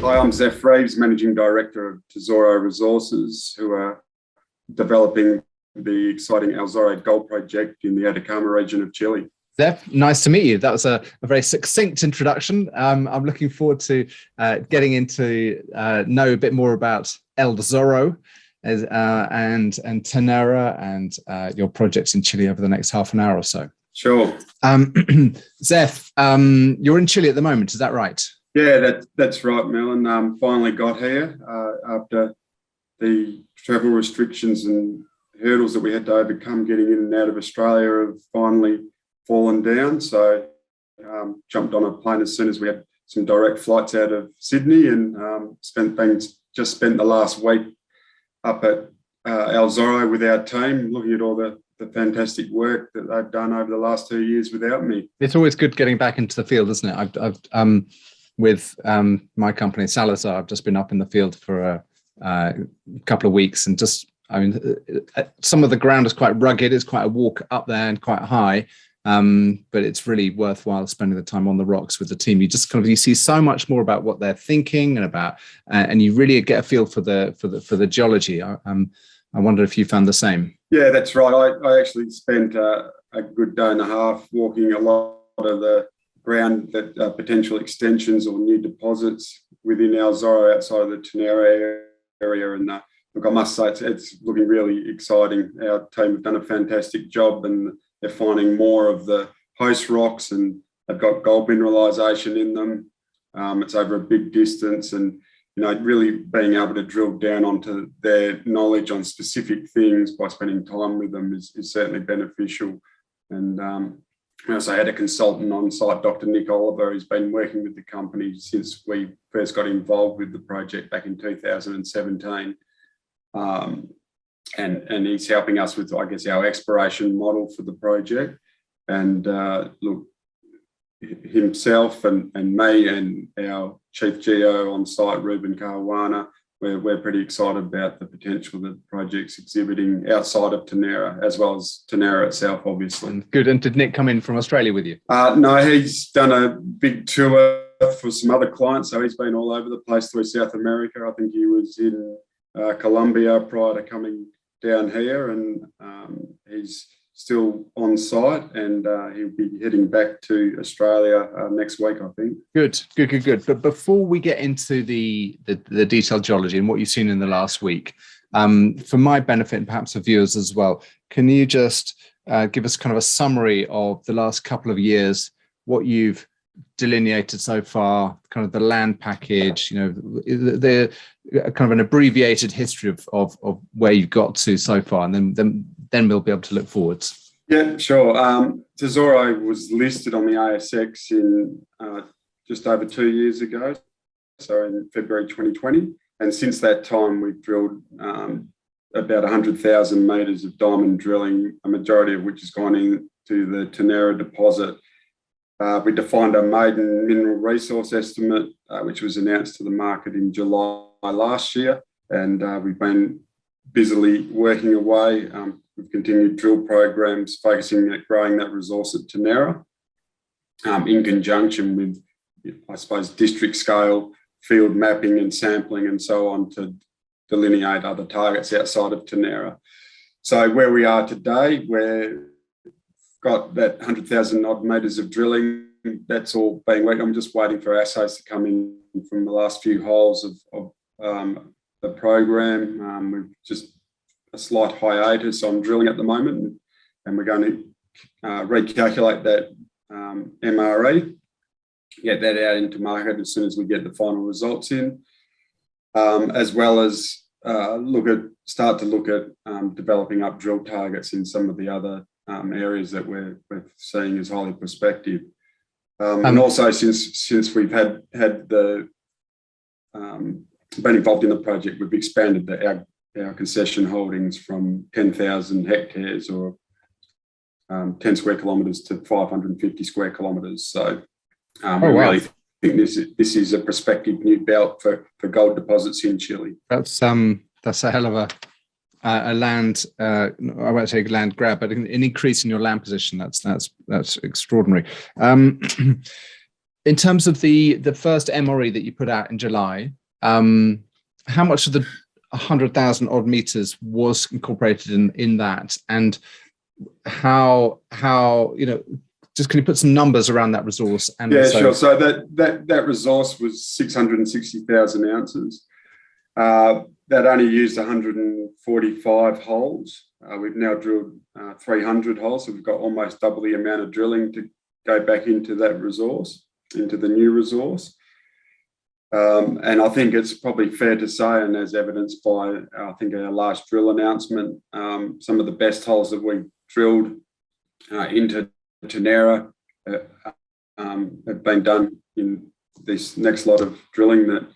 Hi, I'm Zeph Reeves, Managing Director of Tesoro Resources, who are developing the exciting El Zorro gold project in the Atacama region of Chile. Zeph, nice to meet you. That was a very succinct introduction. I'm looking forward to getting into know a bit more about El Zorro and Ternera and your projects in Chile over the next half an hour or so. Sure. Zeph, you're in Chile at the moment, is that right? Yeah, that's right, Melon. Finally got here after the travel restrictions and hurdles that we had to overcome getting in and out of Australia have finally fallen down. So jumped on a plane as soon as we had some direct flights out of Sydney, and spent the last week up at El Zorro with our team, looking at all the fantastic work that they've done over the last 2 years without me. It's always good getting back into the field, isn't it? I've with my company Salazar, I've just been up in the field for a couple of weeks, and some of the ground is quite rugged. It's quite a walk up there and quite high, but it's really worthwhile spending the time on the rocks with the team. You see so much more about what they're thinking and about, and you really get a feel for the geology. I wonder if you found the same. Yeah, that's right. I actually spent a good day and a half walking a lot of the ground that potential extensions or new deposits within El Zorro outside of the Ternera area. And look, I must say it's looking really exciting. Our team have done a fantastic job, and they're finding more of the host rocks, and they've got gold mineralisation in them. It's over a big distance, and really being able to drill down onto their knowledge on specific things by spending time with them is certainly beneficial. And I also had a consultant on site, Dr. Nick Oliver, who's been working with the company since we first got involved with the project back in 2017. And he's helping us with, I guess, our exploration model for the project. And look, himself and me and our Chief Geo on site, Ruben Caruana, we're pretty excited about the potential that the project's exhibiting outside of Ternera, as well as Ternera itself, obviously. Good. And did Nick come in from Australia with you? No, he's done a big tour for some other clients, so he's been all over the place through South America. I think he was in Colombia prior to coming down here, and he's still on site, and he'll be heading back to Australia next week, I think. Good. But before we get into the detailed geology and what you've seen in the last week, for my benefit and perhaps for viewers as well, can you just give us kind of a summary of the last couple of years, what you've delineated so far, kind of the land package, the kind of an abbreviated history of where you've got to so far, and then we'll be able to look forwards. Yeah, sure. Tesoro was listed on the ASX in just over 2 years ago, so in February 2020. And since that time, we've drilled about 100,000 metres of diamond drilling, a majority of which has gone into the Ternera deposit. We defined a maiden mineral resource estimate, which was announced to the market in July last year, and we've been busily working away. We've continued drill programs focusing at growing that resource at Ternera, in conjunction with, I suppose, district scale field mapping and sampling and so on to delineate other targets outside of Ternera. So where we are today, we've got that 100,000 odd metres of drilling. That's all being worked. I'm just waiting for assays to come in from the last few holes of the program. We've just a slight hiatus on drilling at the moment, and we're going to recalculate that MRE, get that out into market as soon as we get the final results in, as well as start to look at developing up drill targets in some of the other areas that we're seeing as highly prospective. And also, since we've had the been involved in the project, we've expanded our concession holdings from 10,000 hectares or 10 square kilometres to 550 square kilometres. So we really think this is a prospective new belt for gold deposits in Chile. That's a hell of a land, I won't say land grab, but an increase in your land position. That's extraordinary. in terms of the first MRE that you put out in July, how much of the 100,000 odd meters was incorporated in that, and how just can you put some numbers around that resource? And yeah, sure. So that resource was 660,000 ounces. That only used 145 holes. We've now drilled 300 holes, so we've got almost double the amount of drilling to go back into that resource, into the new resource. And I think it's probably fair to say, and as evidenced by, I think, our last drill announcement, some of the best holes that we've drilled into Ternera have been done in this next lot of drilling that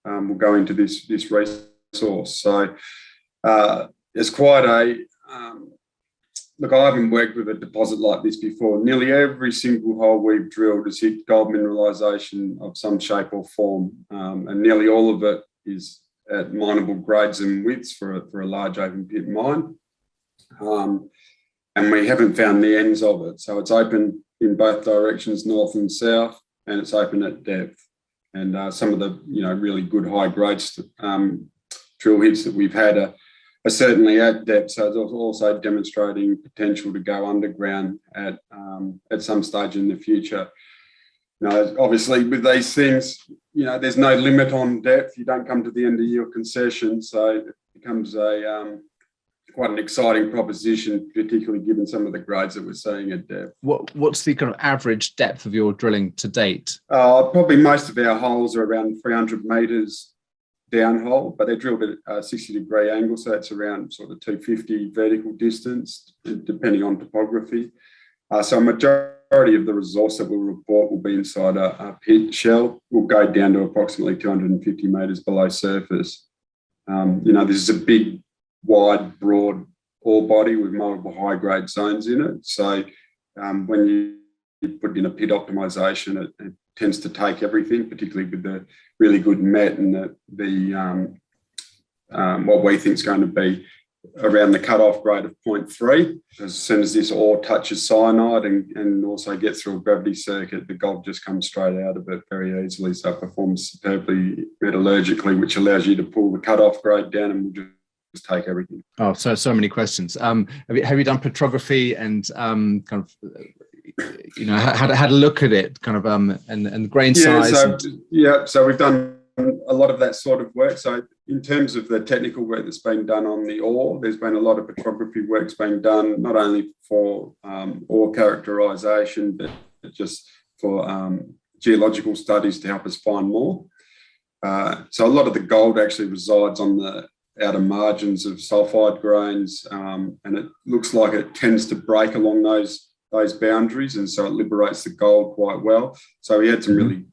will go into this resource. So it's quite a look. I haven't worked with a deposit like this before. Nearly every single hole we've drilled has hit gold mineralisation of some shape or form, and nearly all of it is at mineable grades and widths for a large open pit mine. And we haven't found the ends of it. So it's open in both directions, north and south, and it's open at depth. And some of the really good high grades drill hits that we've had are certainly at depth. So it's also demonstrating potential to go underground at some stage in the future. Obviously with these things, there's no limit on depth. You don't come to the end of your concession, so it becomes quite an exciting proposition, particularly given some of the grades that we're seeing at depth. What's the kind of average depth of your drilling to date? Probably most of our holes are around 300 metres downhole, but they're drilled at a 60-degree angle, so that's around sort of 250 vertical distance, depending on topography. So a majority of the resource that we'll report will be inside a pit shell. We'll go down to approximately 250 metres below surface. This is a big, wide, broad ore body with multiple high-grade zones in it. So when you put in a pit optimisation, it tends to take everything, particularly with the really good met and the what we think is going to be around the cut-off grade of 0.3. As soon as this ore touches cyanide and also gets through a gravity circuit, the gold just comes straight out of it very easily. So it performs superbly metallurgically, which allows you to pull the cut-off grade down and we'll just take everything. Oh, so many questions. Have you done petrography and kind of had a look at it, kind of and grain size? So we've done a lot of that sort of work. So in terms of the technical work that's been done on the ore, there's been a lot of petrography work's been done, not only for ore characterisation, but just for geological studies to help us find more. So a lot of the gold actually resides on the outer margins of sulfide grains, and it looks like it tends to break along those boundaries, and so it liberates the gold quite well. So we had some really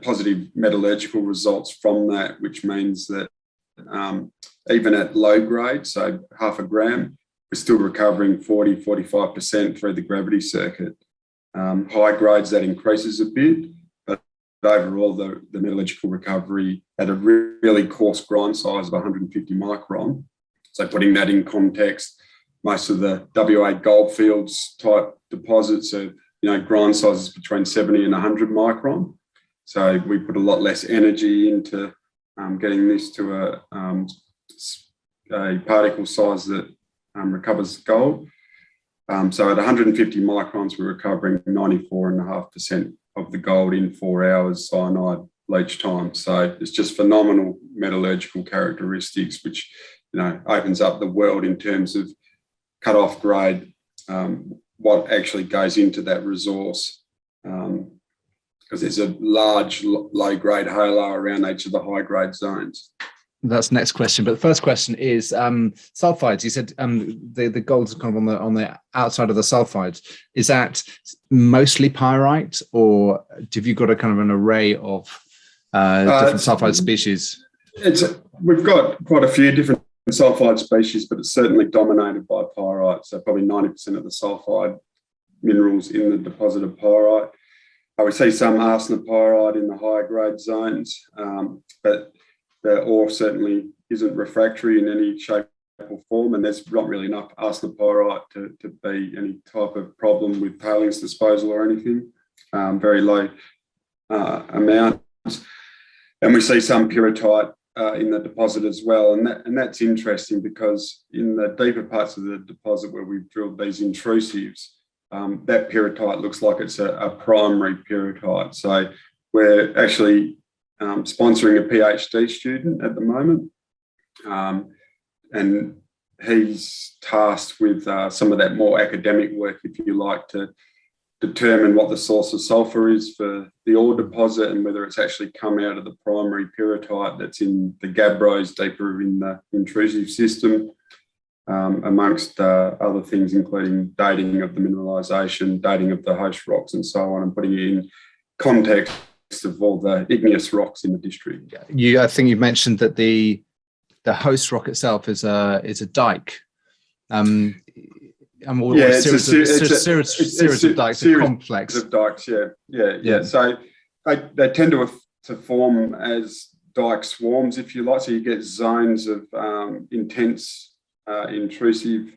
positive metallurgical results from that, which means that even at low grade, so 0.5 gram, we're still recovering 40-45% through the gravity circuit. High grades, that increases a bit, but overall the metallurgical recovery at a really coarse grind size of 150 micron. So putting that in context, most of the WA goldfields type deposits are, grind sizes between 70 and 100 micron. So we put a lot less energy into getting this to a particle size that recovers gold. So at 150 microns, we're recovering 94.5% of the gold in 4 hours cyanide leach time. So it's just phenomenal metallurgical characteristics, which opens up the world in terms of cut-off grade, what actually goes into that resource, because there's a large low-grade halo around each of the high-grade zones. That's the next question. But the first question is sulfides. You said the gold's kind of on the outside of the sulfides. Is that mostly pyrite, or have you got a kind of an array of different sulfide species? We've got quite a few different sulfide species, but it's certainly dominated by pyrite. So probably 90% of the sulfide minerals in the deposit of pyrite. We see some arsenopyrite in the higher grade zones, but the ore certainly isn't refractory in any shape or form, and there's not really enough arsenopyrite to be any type of problem with tailings disposal or anything. Very low amounts. And we see some pyrrhotite in the deposit as well. And that's interesting because in the deeper parts of the deposit where we've drilled these intrusives, that pyrrhotite looks like it's a primary pyrrhotite. So we're actually sponsoring a PhD student at the moment. And he's tasked with some of that more academic work, if you like, to determine what the source of sulphur is for the ore deposit and whether it's actually come out of the primary pyrrhotite that's in the gabbros deeper in the intrusive system, amongst other things, including dating of the mineralisation, dating of the host rocks and so on, and putting it in context of all the igneous rocks in the district. I think you mentioned that the host rock itself is a dike. It's a series of dikes, a complex of dikes. Yeah. So they tend to form as dike swarms, if you like. So you get zones of intense intrusive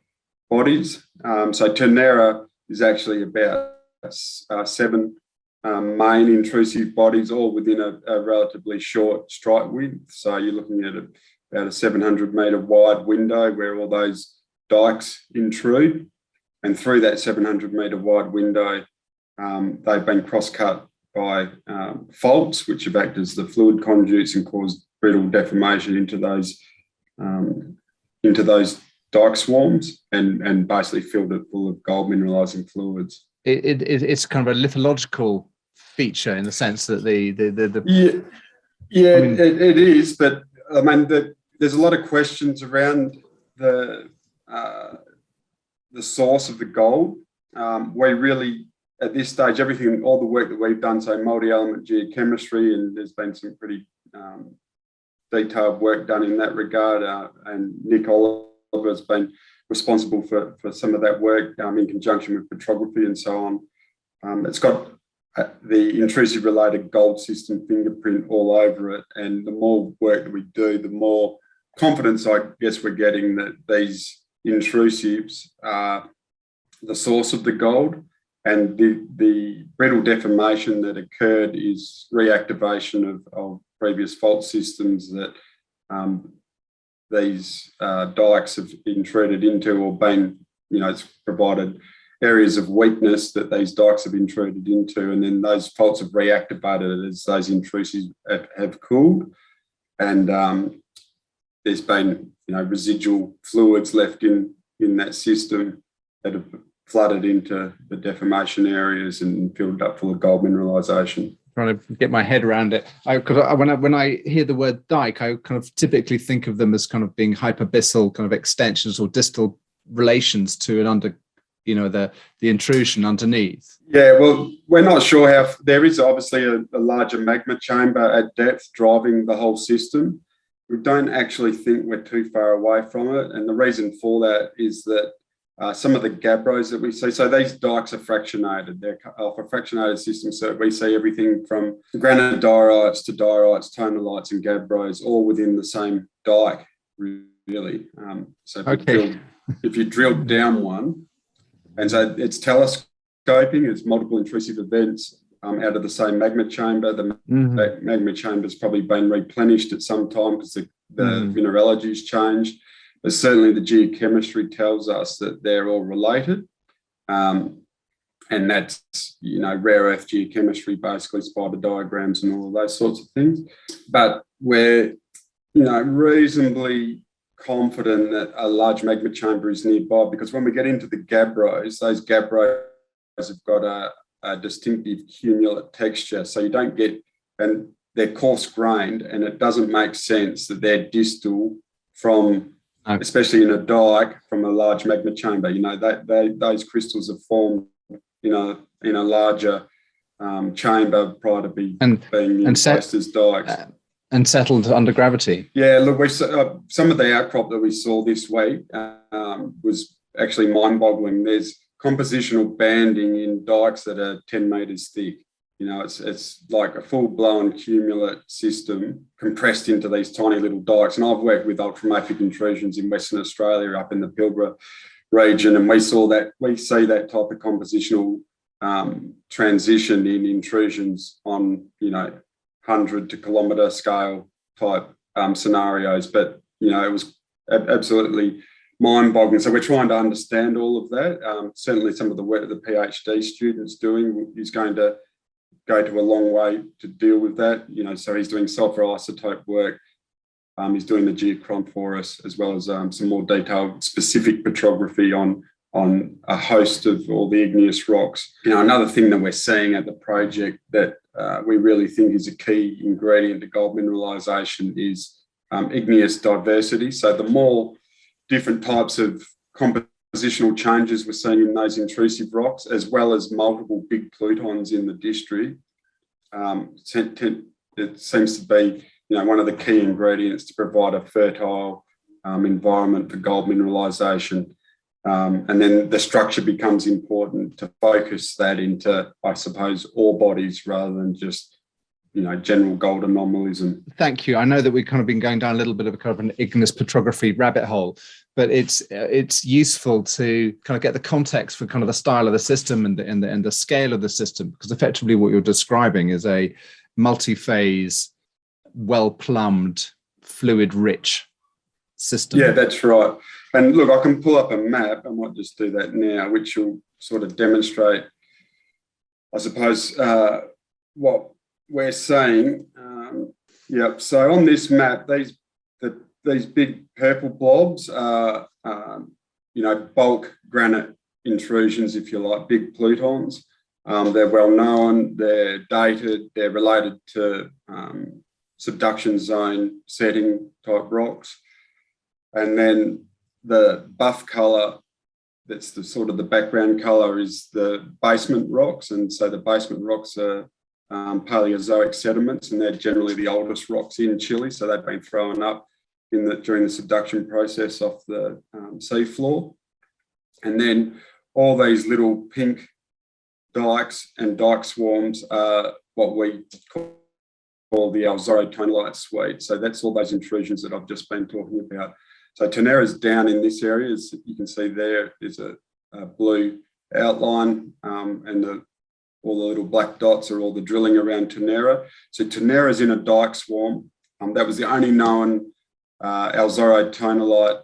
bodies. So Ternera is actually about 7 main intrusive bodies, all within a relatively short strike width. So you're looking at about a 700 metre wide window where all those dikes intrude. And through that 700 metre wide window, they've been cross-cut by faults, which have acted as the fluid conduits and caused brittle deformation into those dike swarms and basically filled it full of gold mineralising fluids. It's kind of a lithological feature in the sense that it is, but I mean there's a lot of questions around the source of the gold. We really, at this stage, all the work that we've done, so multi-element geochemistry, and there's been some pretty detailed work done in that regard, and Nick Oliver has been responsible for some of that work in conjunction with petrography and so on. It's got the intrusive related gold system fingerprint all over it, and the more work that we do, the more confidence I guess we're getting that these intrusives are the source of the gold, and the brittle deformation that occurred is reactivation of previous fault systems that these dikes have intruded into, or been, it's provided areas of weakness that these dikes have intruded into, and then those faults have reactivated as those intrusives have cooled, and there's been residual fluids left in that system that have flooded into the deformation areas and filled up full of gold mineralisation. Trying to get my head around it, because when I hear the word dike, I kind of typically think of them as kind of being hyperbyssal kind of extensions or distal relations to the intrusion underneath. Yeah, well, we're not sure how. There is obviously a larger magma chamber at depth driving the whole system. We don't actually think we're too far away from it. And the reason for that is that some of the gabbros that we see, so these dikes are fractionated. They're off a fractionated system. So we see everything from granodiorites to diorites, tonalites and gabbros, all within the same dike, really. So if you drill down one, and so it's telescoping, it's multiple intrusive events out of the same magma chamber. The magma chamber's probably been replenished at some time because the mineralogy's changed. But certainly the geochemistry tells us that they're all related. And that's, rare earth geochemistry, basically spider diagrams and all of those sorts of things. But we're, reasonably confident that a large magma chamber is nearby, because when we get into the gabbros, those gabbros have got a distinctive cumulate texture. So you don't get, and they're coarse grained, and it doesn't make sense that they're distal from, especially in a dike, from a large magma chamber. Those crystals have formed, in a larger chamber prior to being placed as dikes. And settled under gravity. Yeah, look, some of the outcrop that we saw this week was actually mind-boggling. There's compositional banding in dikes that are 10 metres thick. It's like a full-blown cumulate system compressed into these tiny little dikes. And I've worked with ultramafic intrusions in Western Australia, up in the Pilbara region, and we see that type of compositional transition in intrusions on, 100 to kilometre scale type scenarios. But, it was absolutely mind-boggling. So we're trying to understand all of that. Certainly some of the work the PhD student's doing is going to go to a long way to deal with that. So he's doing sulfur isotope work. He's doing the geochron for us, as well as some more detailed specific petrography on a host of all the igneous rocks. Another thing that we're seeing at the project that we really think is a key ingredient to gold mineralisation is igneous diversity. So the more different types of compositional changes we're seeing in those intrusive rocks, as well as multiple big plutons in the district, it seems to be one of the key ingredients to provide a fertile environment for gold mineralisation. And then the structure becomes important to focus that into, I suppose, ore bodies rather than just, general gold anomalism. Thank you. I know that we've kind of been going down a little bit of a kind of an igneous petrography rabbit hole, but it's useful to kind of get the context for kind of the style of the system and the scale of the system, because effectively what you're describing is a multi-phase, well-plumbed, fluid-rich system. Yeah, that's right. And look, I can pull up a map. I might just do that now, which will sort of demonstrate, I suppose, what we're saying. So on this map, these big purple blobs are, bulk granite intrusions, if you like, big plutons. They're well known, they're dated, they're related to subduction zone setting type rocks. And then the buff colour, that's the sort of the background colour, is the basement rocks. And so the basement rocks are Paleozoic sediments, and they're generally the oldest rocks in Chile. So they've been thrown up during the subduction process off the seafloor. And then all these little pink dikes and dike swarms are what we call the alzorotonolite suite. So that's all those intrusions that I've just been talking about. So Ternera's down in this area. As you can see there is a blue outline, and all the little black dots are all the drilling around Ternera. So Ternera's in a dike swarm. That was the only known alzorotonolite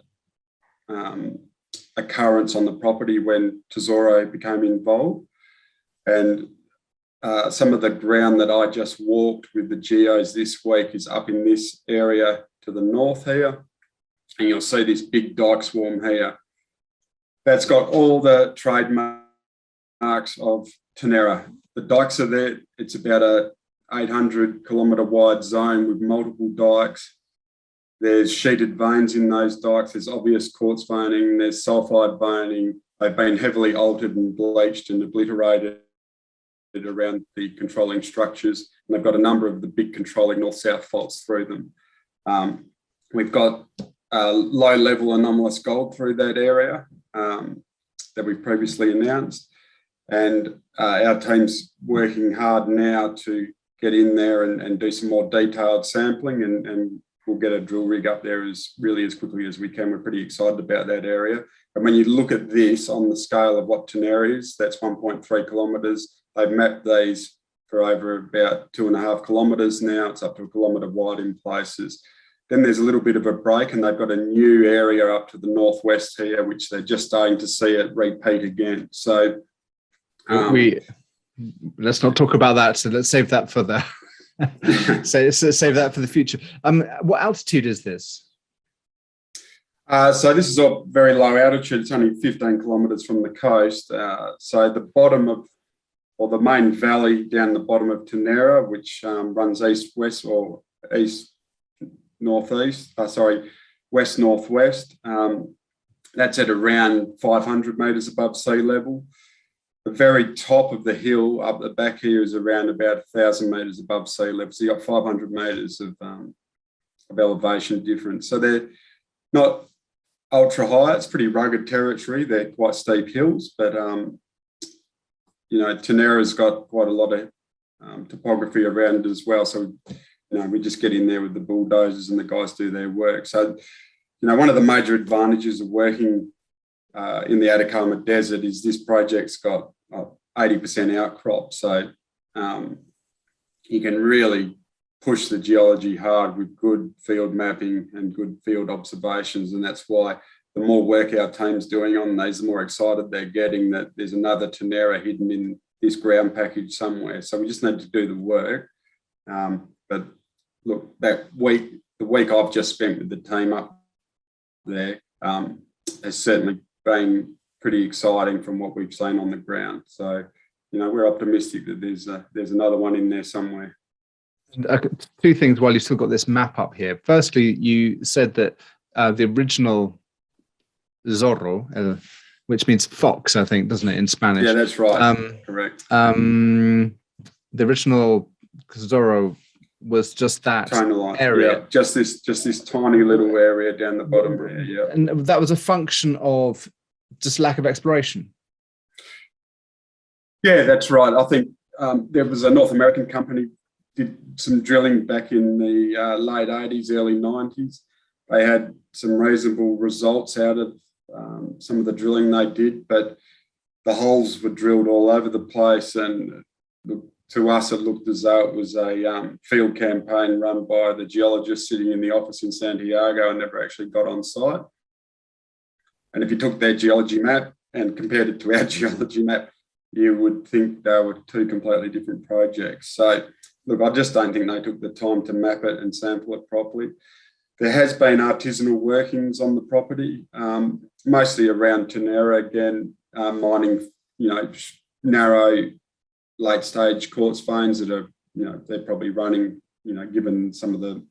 occurrence on the property when Tesoro became involved. And some of the ground that I just walked with the geos this week is up in this area to the north here. And you'll see this big dike swarm here. That's got all the trademarks of Ternera. The dikes are there. It's about a 800 kilometre wide zone with multiple dikes. There's sheeted veins in those dikes. There's obvious quartz veining. There's sulfide veining. They've been heavily altered and bleached and obliterated around the controlling structures. And they've got a number of the big controlling north-south faults through them. We've got low-level anomalous gold through that area that we've previously announced. And our team's working hard now to get in there and do some more detailed sampling, and we'll get a drill rig up there as quickly as we can. We're pretty excited about that area. And when you look at this on the scale of what Ternera is, that's 1.3 kilometres. They've mapped these for over about 2.5 kilometres now. It's up to 1 kilometre wide in places. Then there's a little bit of a break, and they've got a new area up to the northwest here, which they're just starting to see it repeat again. So let's not talk about that. So let's save that for the save that for the future. What altitude is this? So this is all very low altitude. It's only 15 kilometres from the coast. So the bottom of, or the main valley down the bottom of Ternera, which runs east-west or west-northwest. That's at around 500 metres above sea level. The very top of the hill up the back here is around about 1,000 metres above sea level. So you've got 500 metres of elevation difference. So they're not ultra high. It's pretty rugged territory. They're quite steep hills, but Ternera's got quite a lot of topography around it as well. So we just get in there with the bulldozers and the guys do their work. So one of the major advantages of working in the Atacama Desert is this project's got 80% outcrop. So you can really push the geology hard with good field mapping and good field observations. And that's why the more work our team's doing on these, the more excited they're getting that there's another Ternera hidden in this ground package somewhere. So we just need to do the work. But look, the week I've just spent with the team up there has certainly been pretty exciting from what we've seen on the ground. So, we're optimistic that there's another one in there somewhere. Two things while you've still got this map up here. Firstly, you said that the original Zorro, which means fox, I think, doesn't it, in Spanish? Yeah, that's right. Correct. The original Zorro was just that area. Yeah, just this tiny little area down the bottom there. Yeah, and that was a function of just lack of exploration. Yeah, that's right. I think there was a North American company did some drilling back in the late 80s, early 90s. They had some reasonable results out of some of the drilling they did, but the holes were drilled all over the place. And to us, it looked as though it was a field campaign run by the geologist sitting in the office in Santiago and never actually got on site. And if you took their geology map and compared it to our geology map, you would think they were two completely different projects. So, look, I just don't think they took the time to map it and sample it properly. There has been artisanal workings on the property, mostly around Ternera again, mining, narrow late-stage quartz veins that are, they're probably running, given some of the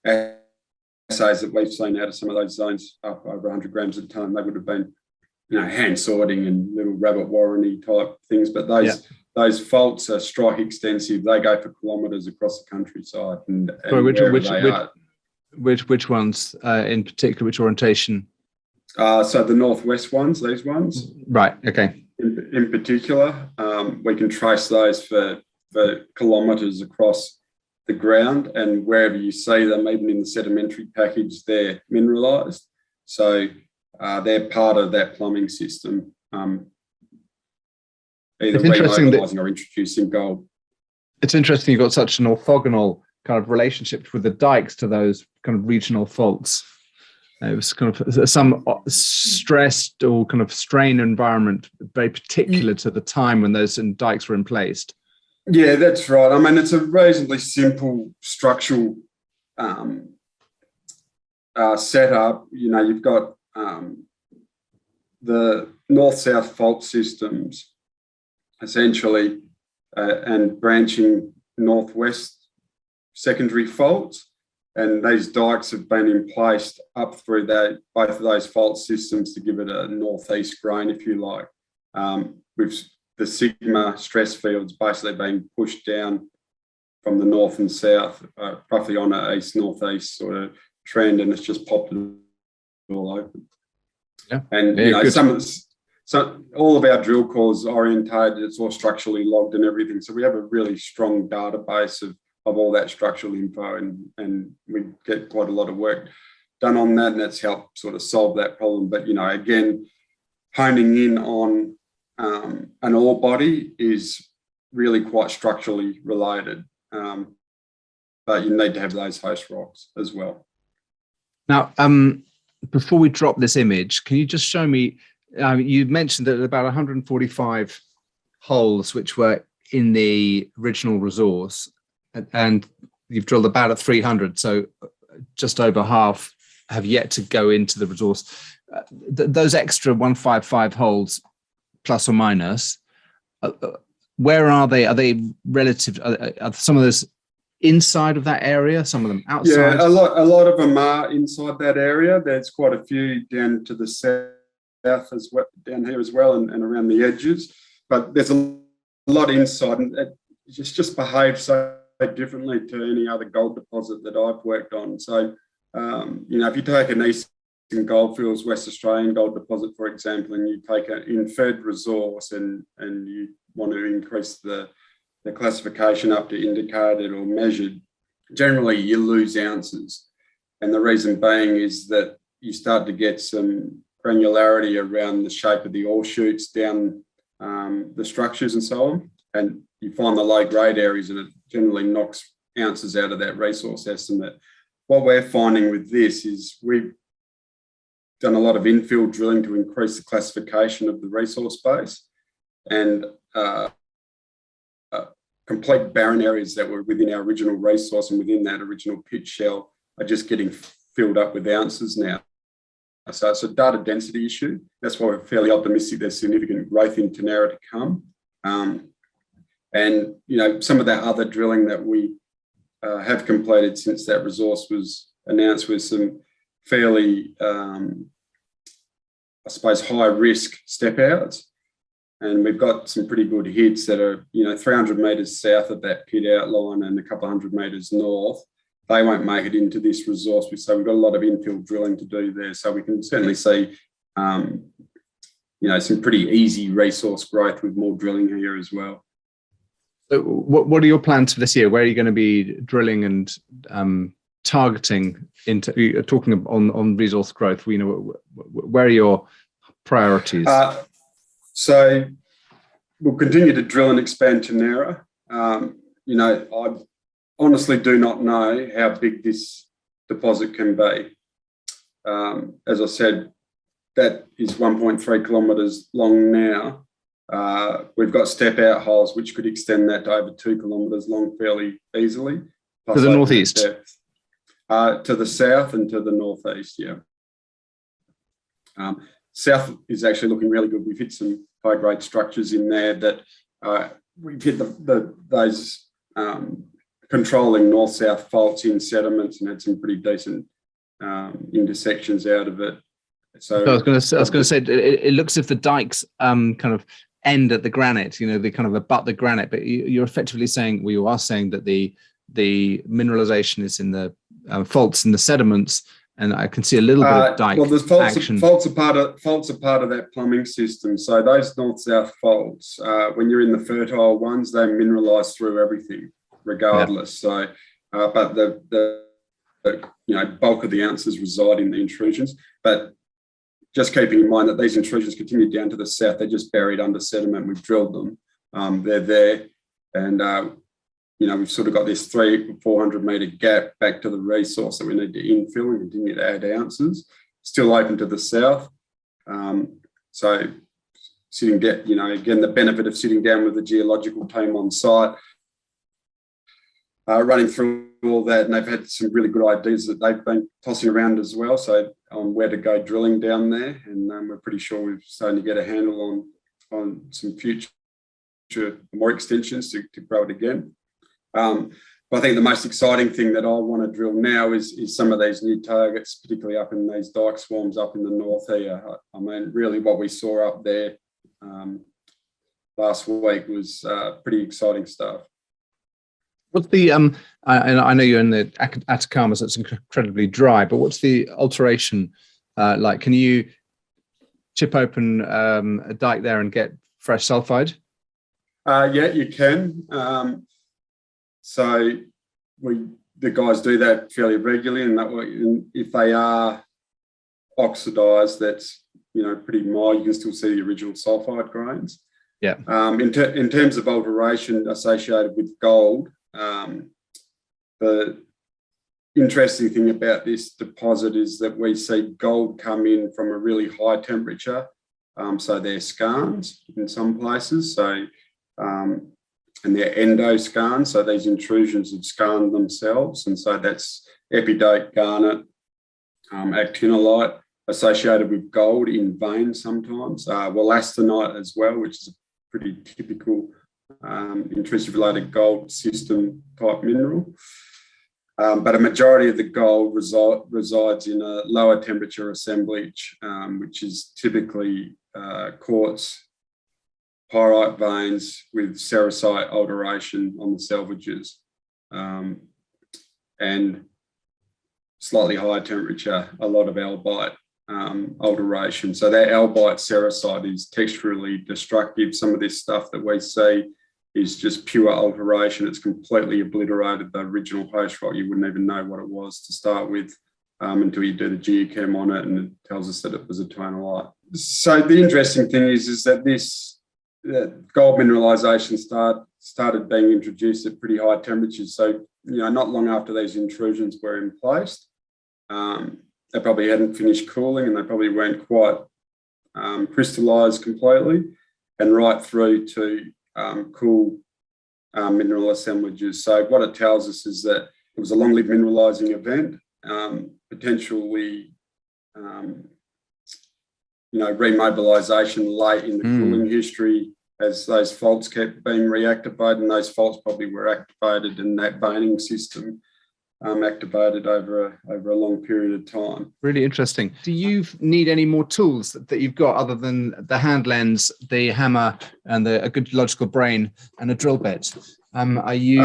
assays that we've seen out of some of those zones up over 100 grams a tonne, they would have been, hand sorting and little rabbit warren-y type things. But those faults are strike extensive. They go for kilometres across the countryside. Which ones in particular? Which orientation? So the northwest ones, these ones. Right. Okay. In particular, we can trace those for kilometres across the ground, and wherever you see them, even in the sedimentary package, they're mineralised. So they're part of that plumbing system. Either relocalising or introducing gold. It's interesting you've got such an orthogonal kind of relationship with the dikes to those kind of regional faults. It was kind of some stressed or kind of strained environment, very particular to the time when those dikes were in place. Yeah, that's right. I mean, it's a reasonably simple structural setup. You've got the north-south fault systems, essentially, and branching northwest secondary faults. And these dikes have been in place up through both of those fault systems to give it a northeast grain, if you like, with the sigma stress fields basically being pushed down from the north and south, roughly on an east-northeast sort of trend, and it's just popped it all open. Yeah. And so all of our drill cores orientated, it's all structurally logged and everything. So we have a really strong database of all that structural info, and we get quite a lot of work done on that, and that's helped sort of solve that problem. But, again, honing in on an ore body is really quite structurally related, but you need to have those host rocks as well. Now, before we drop this image, can you just show me, you mentioned that about 145 holes which were in the original resource, and you've drilled about at 300, so just over half have yet to go into the resource. Those extra 155 holes, plus or minus, where are they? Are they relative? Are some of those inside of that area? Some of them outside? Yeah, a lot of them are inside that area. There's quite a few down to the south as well, down here as well, and around the edges. But there's a lot inside, and it just behaves so differently to any other gold deposit that I've worked on. So, if you take an Eastern Goldfields, West Australian gold deposit, for example, and you take an inferred resource and you want to increase the classification up to indicated or measured, generally you lose ounces. And the reason being is that you start to get some granularity around the shape of the ore shoots down the structures and so on. And you find the low grade areas and it generally knocks ounces out of that resource estimate. What we're finding with this is we've done a lot of infill drilling to increase the classification of the resource base, and complete barren areas that were within our original resource and within that original pit shell are just getting filled up with ounces now. So it's a data density issue. That's why we're fairly optimistic there's significant growth in Ternera to come. And, you know, some of that other drilling that we have completed since that resource was announced with some fairly, I suppose, high risk step outs. And we've got some pretty good hits that are, you know, 300 metres south of that pit outline and a couple of 100 metres north. They won't make it into this resource. So we've got a lot of infill drilling to do there. So we can certainly see, you know, some pretty easy resource growth with more drilling here as well. So what are your plans for this year? Where are you going to be drilling and targeting into? You're talking on resource growth. You know, where are your priorities? So we'll continue to drill and expand Ternera. You know, I honestly do not know how big this deposit can be. As I said, that is 1.3 kilometres long now. We've got step out holes which could extend that to over 2 kilometres long fairly easily. To the northeast? To the south and to the northeast, yeah. South is actually looking really good. We've hit some high grade structures in there that we've hit those controlling north-south faults in sediments and had some pretty decent intersections out of it. So I was going to say, it looks as if the dikes kind of end at the granite. You know, they kind of abut the granite. But you're effectively saying, well, you are saying that the mineralization is in the faults in the sediments, and I can see a little bit of dike action. Faults are part of that plumbing system. So those north-south faults, when you're in the fertile ones, they mineralise through everything, regardless. Yeah. So, but the you know, bulk of the ounces reside in the intrusions. But just keeping in mind that these intrusions continue down to the south, they're just buried under sediment. We've drilled them. They're there, and you know, we've sort of got this 300 or 400 metre gap back to the resource that we need to infill and continue to add ounces. Still open to the south. So sitting down, you know, again, the benefit of sitting down with the geological team on site, running through all that, and they've had some really good ideas that they've been tossing around as well. So on where to go drilling down there, and we're pretty sure we're starting to get a handle on some future more extensions to grow it again. But I think the most exciting thing that I want to drill now is some of these new targets, particularly up in these dike swarms up in the north here. I mean, really what we saw up there last week was pretty exciting stuff. What's the and I know you're in the Atacama, so it's incredibly dry, but what's the alteration like? Can you chip open a dike there and get fresh sulfide? Yeah, you can. So the guys do that fairly regularly, and if they are oxidised, that's, you know, pretty mild. You can still see the original sulfide grains. Yeah. In terms of alteration associated with gold, the interesting thing about this deposit is that we see gold come in from a really high temperature. So they're skarns in some places. So and they're endoskarns, so these intrusions have skarned themselves, and so that's epidate, garnet, actinolite associated with gold in veins sometimes, wollastonite as well, which is a pretty typical intrusive related gold system type mineral. But a majority of the gold resides in a lower temperature assemblage, which is typically quartz pyrite veins with sericite alteration on the selvages, and slightly higher temperature, a lot of albite alteration. So that albite sericite is texturally destructive. Some of this stuff that we see is just pure alteration. It's completely obliterated the original host rock. You wouldn't even know what it was to start with until you do the geochem on it, and it tells us that it was a tonalite. So the interesting thing is that this gold mineralisation started being introduced at pretty high temperatures. So, not long after these intrusions were in place, they probably hadn't finished cooling and they probably weren't quite crystallised completely, and right through to cool mineral assemblages. So what it tells us is that it was a long-lived mineralising event, potentially, remobilisation late in the cooling history as those faults kept being reactivated, and those faults probably were activated and that veining system activated over a long period of time. Really interesting. Do you need any more tools that you've got other than the hand lens, the hammer, and a good logical brain and a drill bit? Are you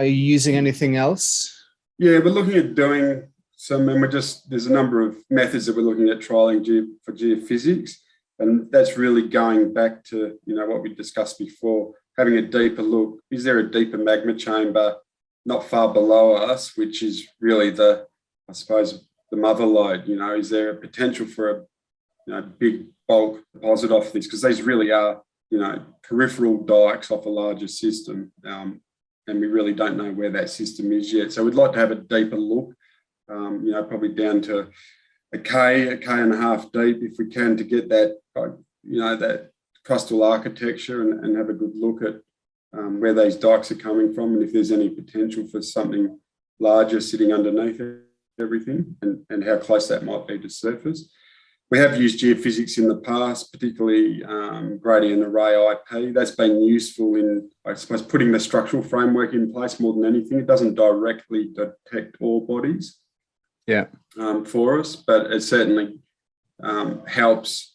using anything else? Yeah, we're looking at doing some, and there's a number of methods that we're looking at trialing for geophysics, and that's really going back to what we discussed before, having a deeper look. Is there a deeper magma chamber not far below us, which is really the mother lode? Is there a potential for a big bulk deposit off this? Because these really are peripheral dikes off a larger system, and we really don't know where that system is yet. So we'd like to have a deeper look, probably down to a K and a half deep if we can, to get that that crustal architecture and have a good look at where these dikes are coming from, and if there's any potential for something larger sitting underneath everything, and how close that might be to surface. We have used geophysics in the past, particularly gradient array IP. That's been useful in, I suppose, putting the structural framework in place more than anything. It doesn't directly detect ore bodies for us, but it certainly helps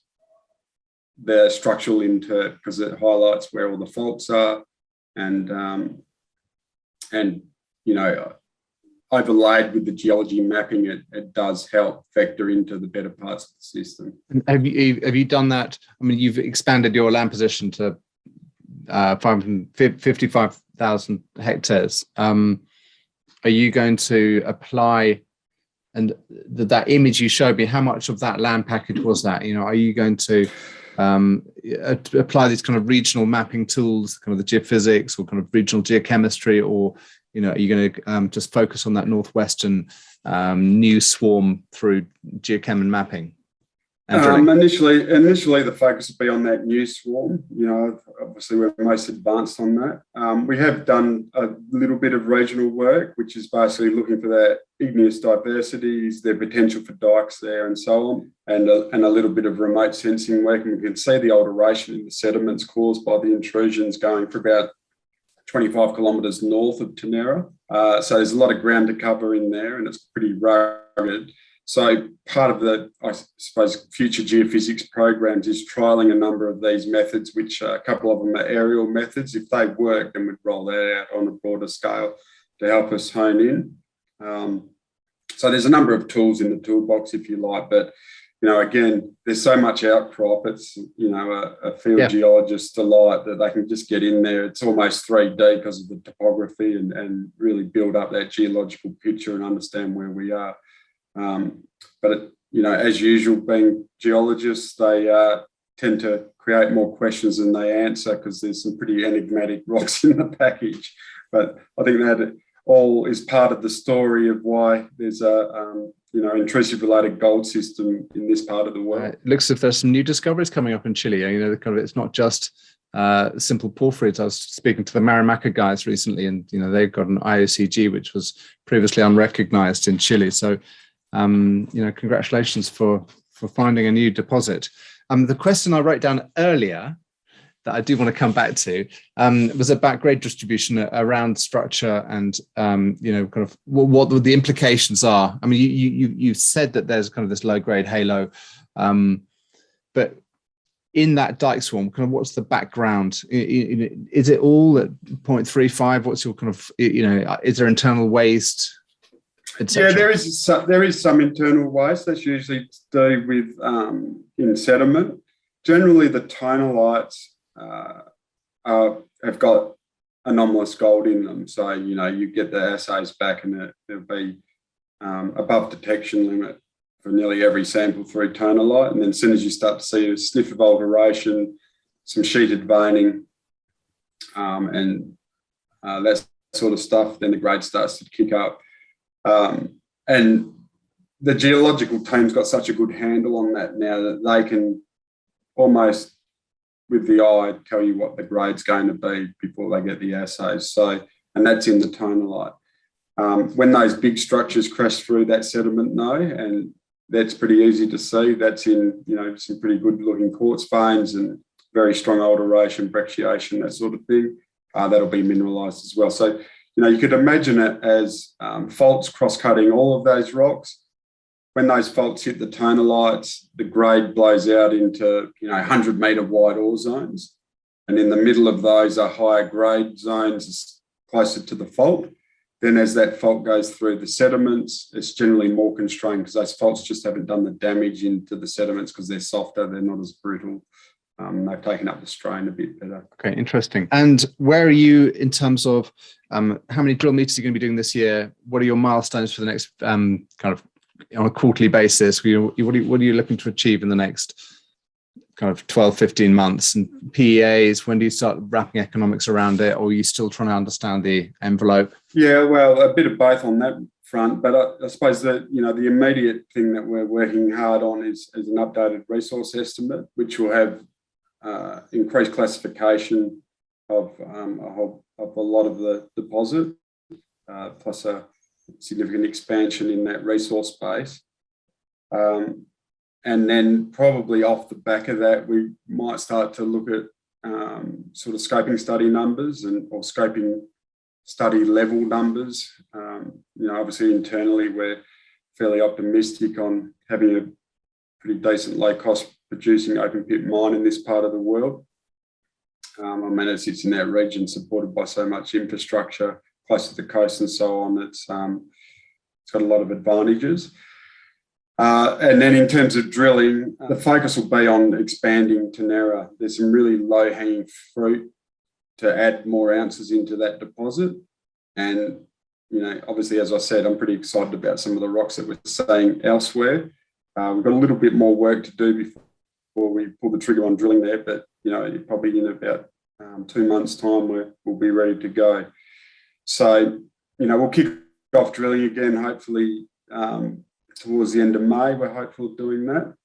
the structural because it highlights where all the faults are, and overlaid with the geology mapping, it does help vector into the better parts of the system. Have you done that? I mean, you've expanded your land position to 555,000 hectares. Are you going to apply, and that image you showed me, how much of that land package was that? Are you going to apply these kind of regional mapping tools, kind of the geophysics or kind of regional geochemistry, or are you going to just focus on that northwestern new swarm through geochem and mapping? Initially, the focus will be on that new swarm. Obviously, we're most advanced on that. We have done a little bit of regional work, which is basically looking for that igneous diversities, their potential for dikes there, and so on, and a little bit of remote sensing work. And we can see the alteration in the sediments caused by the intrusions going for about 25 kilometres north of Ternera. So there's a lot of ground to cover in there, and it's pretty rugged. So part of the, I suppose, future geophysics programs is trialling a number of these methods, which a couple of them are aerial methods. If they work, then we'd roll that out on a broader scale to help us hone in. So there's a number of tools in the toolbox, if you like, but again, there's so much outcrop. It's a field geologist's delight that they can just get in there. It's almost 3D because of the topography, and really build up that geological picture and understand where we are. But as usual, being geologists, they tend to create more questions than they answer, because there's some pretty enigmatic rocks in the package. But I think that all is part of the story of why there's a intrusive related gold system in this part of the world. It looks as if there's some new discoveries coming up in Chile. It's not just simple porphyrites. I was speaking to the Marimaca guys recently, and they've got an IOCG which was previously unrecognized in Chile. So congratulations for finding a new deposit. The question I wrote down earlier that I do want to come back to was about grade distribution around structure, and kind of what the implications are. I mean, you said that there's kind of this low grade halo, but in that dike swarm, kind of what's the background? Is it all at 0.35? What's your kind of is there internal waste? Yeah, there is some internal waste. That's usually to do with in sediment. Generally, the tonalites have got anomalous gold in them. So, you get the assays back, and it'll be above detection limit for nearly every sample through tonalite. And then as soon as you start to see a sniff of alteration, some sheeted veining and that sort of stuff, then the grade starts to kick up. And the geological team's got such a good handle on that now that they can almost with the eye tell you what the grade's going to be before they get the assays. So, and that's in the tonalite. When those big structures crash through that sediment, and that's pretty easy to see. That's in, some pretty good looking quartz veins and very strong alteration, brecciation, that sort of thing. That'll be mineralised as well. So, you could imagine it as faults cross-cutting all of those rocks. When those faults hit the tonalites, the grade blows out into, 100-metre wide ore zones. And in the middle of those are higher grade zones closer to the fault. Then as that fault goes through the sediments, it's generally more constrained because those faults just haven't done the damage into the sediments because they're softer, they're not as brittle. They've taken up the strain a bit better. Okay, interesting. And where are you in terms of how many drill meters are you going to be doing this year? What are your milestones for the next kind of on a quarterly basis? What are you looking to achieve in the next kind of 12, 15 months? And PEAs, when do you start wrapping economics around it, or are you still trying to understand the envelope? Yeah, well, a bit of both on that front, but I suppose that, the immediate thing that we're working hard on is an updated resource estimate, which will have increased classification of a lot of the deposit, plus a significant expansion in that resource base. And then probably off the back of that, we might start to look at sort of scoping study numbers or scoping study level numbers. Obviously internally, we're fairly optimistic on having a pretty decent low cost producing open pit mine in this part of the world. It sits in that region supported by so much infrastructure close to the coast and so on. It's got a lot of advantages. And then in terms of drilling, the focus will be on expanding Ternera. There's some really low-hanging fruit to add more ounces into that deposit. And, obviously, as I said, I'm pretty excited about some of the rocks that we're seeing elsewhere. We've got a little bit more work to do before we pull the trigger on drilling there, but, probably in about 2 months' time, we'll be ready to go. So, we'll kick off drilling again, hopefully towards the end of May. We're hopeful of doing that.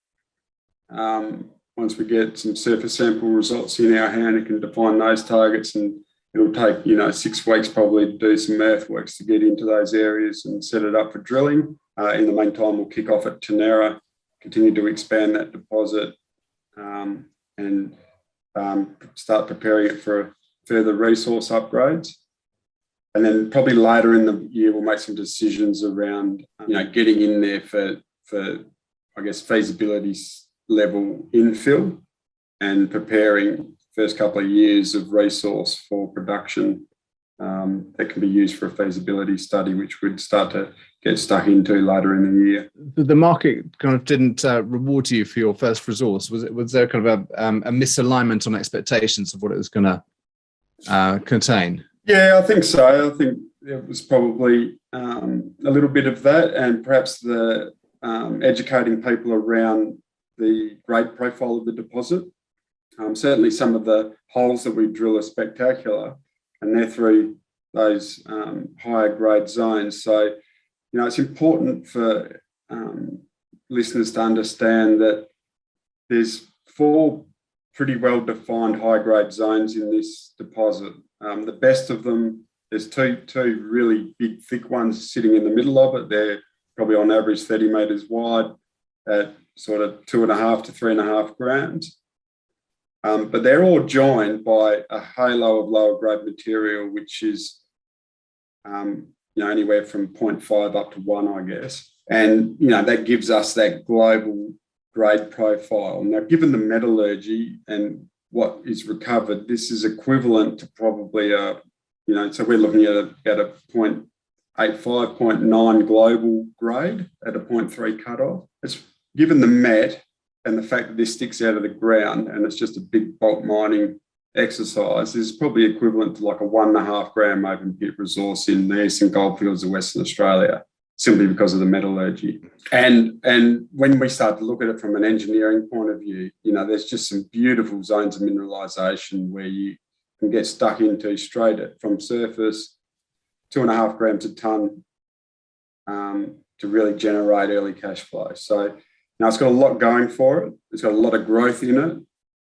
Once we get some surface sample results in our hand, it can define those targets, and it'll take, 6 weeks probably to do some earthworks to get into those areas and set it up for drilling. In the meantime, we'll kick off at Ternera, continue to expand that deposit, and start preparing it for further resource upgrades. And then probably later in the year, we'll make some decisions around, getting in there for I guess, feasibility level infill and preparing first couple of years of resource for production that can be used for a feasibility study, which we'd start to get stuck into later in the year. The market kind of didn't reward you for your first resource. Was there kind of a misalignment on expectations of what it was going to contain? Yeah, I think so. I think it was probably a little bit of that, and perhaps the educating people around the grade profile of the deposit. Certainly some of the holes that we drill are spectacular, and they're through those higher grade zones. So, it's important for listeners to understand that there's 4 pretty well-defined high-grade zones in this deposit. The best of them, there's two really big, thick ones sitting in the middle of it. They're probably on average 30 metres wide at sort of 2.5 to 3.5 grams. But they're all joined by a halo of lower grade material, which is anywhere from 0.5 up to 1, I guess. And, that gives us that global grade profile. Now, given the metallurgy and what is recovered, this is equivalent to probably so we're looking at a 0.85, 0.9 global grade at a 0.3 cutoff. It's given the met and the fact that this sticks out of the ground and it's just a big bulk mining exercise is probably equivalent to like a 1.5 gram open pit resource in the Eastern Goldfields of Western Australia. simply because of the metallurgy. And when we start to look at it from an engineering point of view, there's just some beautiful zones of mineralisation where you can get stuck into straight from surface, 2.5 grams a tonne, to really generate early cash flow. So now it's got a lot going for it. It's got a lot of growth in it.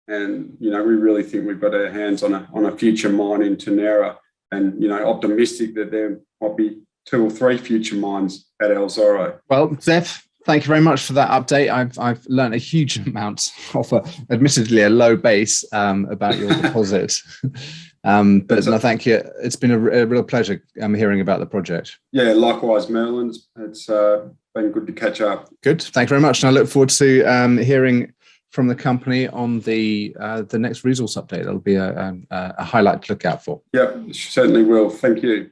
And, we really think we've got our hands on a future mine in Ternera, and, optimistic that there might be 2 or 3 future mines at El Zorro. Well, Zeph, thank you very much for that update. I've learned a huge amount off admittedly a low base about your deposit. But no, thank you. It's been a real pleasure hearing about the project. Yeah, likewise, Merlin. It's been good to catch up. Good. Thank you very much. And I look forward to hearing from the company on the next resource update. That'll be a highlight to look out for. Yeah, certainly will. Thank you.